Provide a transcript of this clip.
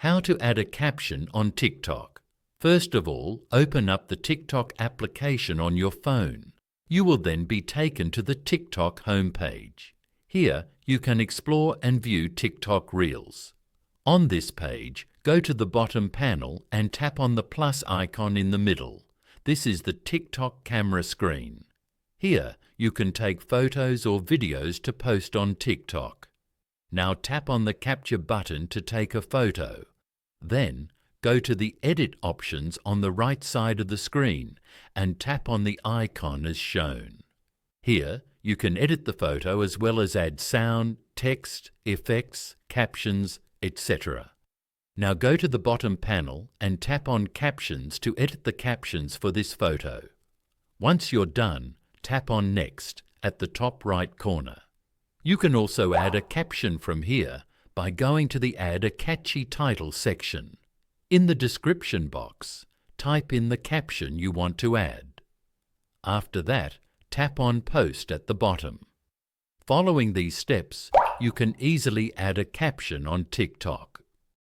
How to add a caption on TikTok. First of all, open up the TikTok application on your phone. You will then be taken to the TikTok homepage. Here, you can explore and view TikTok Reels. On this page, go to the bottom panel and tap on the plus icon in the middle. This is the TikTok camera screen. Here, you can take photos or videos to post on TikTok. Now tap on the capture button to take a photo. Then, go to the edit options on the right side of the screen and tap on the icon as shown. Here, you can edit the photo as well as add sound, text, effects, captions, etc. Now go to the bottom panel and tap on Captions to edit the captions for this photo. Once you're done, tap on Next at the top right corner. You can also add a caption from here by going to the Add a Catchy Title section. In the description box, type in the caption you want to add. After that, tap on Post at the bottom. Following these steps, you can easily add a caption on TikTok.